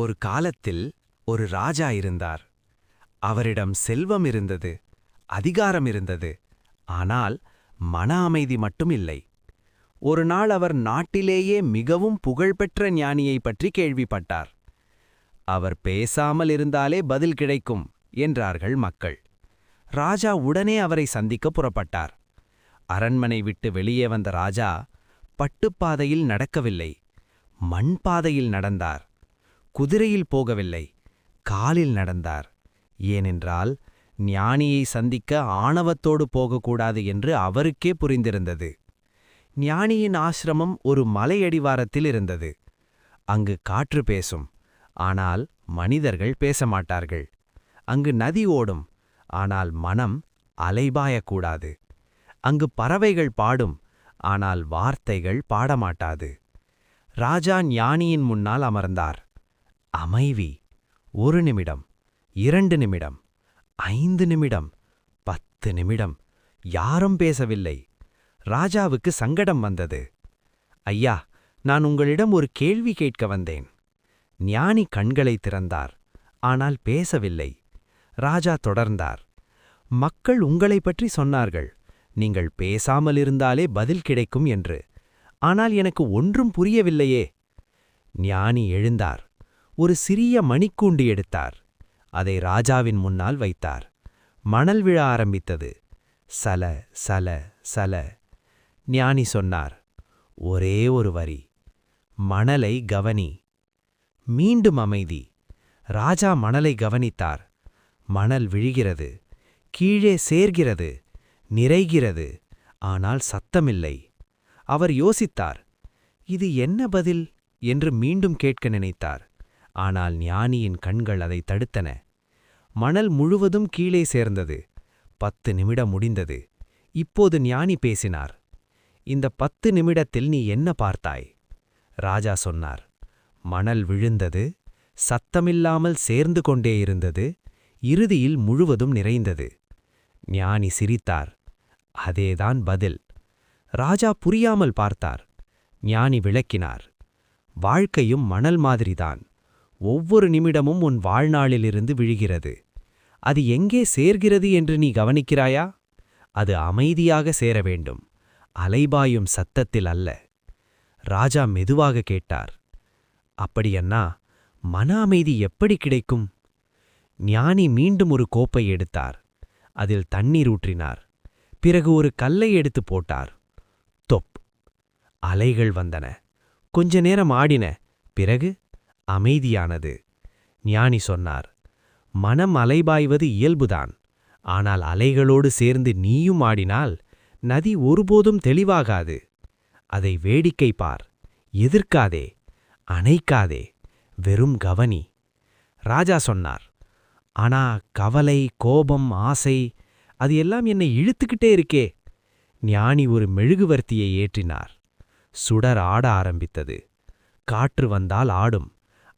ஒரு காலத்தில் ஒரு ராஜா இருந்தார். அவரிடம் செல்வம் இருந்தது, அதிகாரம் இருந்தது. ஆனால் மன அமைதி மட்டும் இல்லை. ஒரு நாள் அவர் நாட்டிலேயே மிகவும் புகழ்பெற்ற ஞானியைப் பற்றி கேள்விப்பட்டார். அவர் பேசாமல் இருந்தாலே பதில் கிடைக்கும் என்றார்கள் மக்கள். ராஜா உடனே அவரை சந்திக்க புறப்பட்டார். அரண்மனை விட்டு வெளியே வந்த ராஜா பட்டுப்பாதையில் நடக்கவில்லை, மண் பாதையில் நடந்தார். குதிரையில் போகவில்லை, காலில் நடந்தார். ஏனென்றால் ஞானியை சந்திக்க ஆணவத்தோடு போகக்கூடாது என்று அவருக்கே புரிந்திருந்தது. ஞானியின் ஆசிரமம் ஒரு மலையடிவாரத்தில் இருந்தது. அங்கு காற்று பேசும், ஆனால் மனிதர்கள் பேசமாட்டார்கள். அங்கு நதி ஓடும், ஆனால் மனம் அலைபாயக்கூடாது. அங்கு பறவைகள் பாடும், ஆனால் வார்த்தைகள் பாடமாட்டாது. ராஜா ஞானியின் முன்னால் அமர்ந்தார். அமைதி. 1 நிமிடம், 2 நிமிடம், 5 நிமிடம், 10 நிமிடம். யாரும் பேசவில்லை. ராஜாவுக்கு சங்கடம் வந்தது. ஐயா, நான் உங்களிடம் ஒரு கேள்வி கேட்க வந்தேன். ஞானி கண்களை திறந்தார், ஆனால் பேசவில்லை. ராஜா தொடர்ந்தார். மக்கள் உங்களைப் பற்றி சொன்னார்கள், நீங்கள் பேசாமல் இருந்தாலே பதில் கிடைக்கும் என்று. ஆனால் எனக்கு ஒன்றும் புரியவில்லையே. ஞானி எழுந்தார். ஒரு சிறிய மணிக்கூண்டு எடுத்தார். அதை ராஜாவின் முன்னால் வைத்தார். மணல் விழ ஆரம்பித்தது. சல சல சல. ஞானி சொன்னார், ஒரே ஒரு வரி, மணலை கவனி. மீண்டும் அமைதி. ராஜா மணலை கவனித்தார். மணல் விழுகிறது, கீழே சேர்கிறது, நிறைகிறது. ஆனால் சத்தமில்லை. அவர் யோசித்தார். இது என்ன பதில் என்று மீண்டும் கேட்க நினைத்தார். ஆனால் ஞானியின் கண்கள் அதை தடுத்தன. மணல் முழுவதும் கீழே சேர்ந்தது. 10 நிமிடம் முடிந்தது. இப்போது ஞானி பேசினார். இந்த 10 நிமிடத்தில் நீ என்ன பார்த்தாய்? ராஜா சொன்னார், மணல் விழுந்தது, சத்தமில்லாமல் சேர்ந்து கொண்டே இருந்தது, இறுதியில் முழுவதும் நிறைந்தது. ஞானி சிரித்தார். அதேதான் பதில். ராஜா புரியாமல் பார்த்தார். ஞானி விளக்கினார். வாழ்க்கையும் மணல் மாதிரிதான். ஒவ்வொரு நிமிடமும் உன் வாழ்நாளிலிருந்து விழுகிறது. அது எங்கே சேர்கிறது என்று நீ கவனிக்கிறாயா? அது அமைதியாக சேர வேண்டும், அலைபாயும் சத்தத்தில் அல்ல. ராஜா மெதுவாக கேட்டார், அப்படியன்னா மன அமைதி எப்படி கிடைக்கும்? ஞானி மீண்டும் ஒரு கோப்பை எடுத்தார். அதில் தண்ணீர் ஊற்றினார். பிறகு ஒரு கல்லை எடுத்து போட்டார். தொப். அலைகள் வந்தன. கொஞ்ச நேரம் ஆடின. பிறகு அமைதியானது. ஞானி சொன்னார், மனம் அலைபாய்வது இயல்புதான். ஆனால் அலைகளோடு சேர்ந்து நீயும் ஆடினால் நதி ஒருபோதும் தெளிவாகாது. அதை வேடிக்கை பார், எதிர்க்காதே, அணைக்காதே, வெறும் கவனி. ராஜா சொன்னார், ஆனா கவலை, கோபம், ஆசை, அது எல்லாம் என்னை இழுத்துக்கிட்டே இருக்கே. ஞானி ஒரு மெழுகுவர்த்தியை ஏற்றினார். சுடர் ஆட ஆரம்பித்தது. காற்று வந்தால் ஆடும்.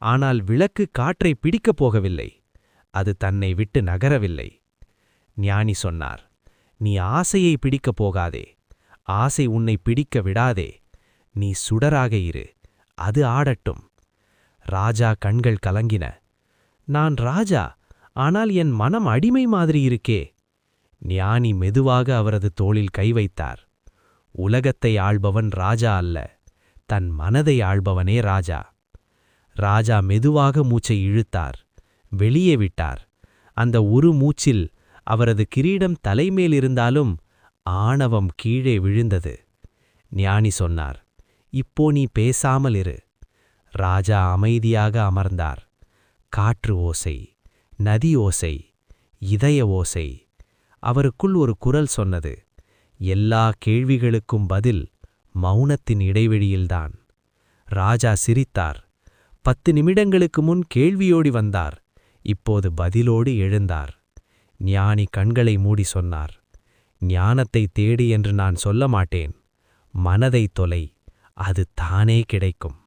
ஆனால் விளக்கு காற்றை பிடிக்கப் போகவில்லை. அது தன்னை விட்டு நகரவில்லை. ஞானி சொன்னார், நீ ஆசையை பிடிக்கப் போகாதே. ஆசை உன்னை பிடிக்க விடாதே. நீ சுடராக இரு, அது ஆடட்டும். ராஜா கண்கள் கலங்கின. நான் ராஜா, ஆனால் என் மனம் அடிமை மாதிரி இருக்கே. ஞானி மெதுவாக அவரது தோளில் கை வைத்தார். உலகத்தை ஆள்பவன் ராஜா அல்ல, தன் மனதை ஆள்பவனே ராஜா. ராஜா மெதுவாக மூச்சை இழுத்தார், வெளியே விட்டார். அந்த ஒரு மூச்சில் அவரது கிரீடம் தலைமேல் இருந்தாலும் ஆணவம் கீழே விழுந்தது. ஞானி சொன்னார், இப்போ நீ பேசாமல் இரு. ராஜா அமைதியாக அமர்ந்தார். காற்று ஓசை, நதி ஓசை, இதய ஓசை. அவருக்குள் ஒரு குரல் சொன்னது, எல்லா கேள்விகளுக்கும் பதில் மௌனத்தின் இடைவெளியில்தான். ராஜா சிரித்தார். 10 நிமிடங்களுக்கு முன் கேள்வியோடி வந்தார். இப்போது பதிலோடு எழுந்தார். ஞானி கண்களை மூடி சொன்னார், ஞானத்தை தேடி என்று நான் சொல்ல மாட்டேன். மனதை தொலை, அது தானே கிடைக்கும்.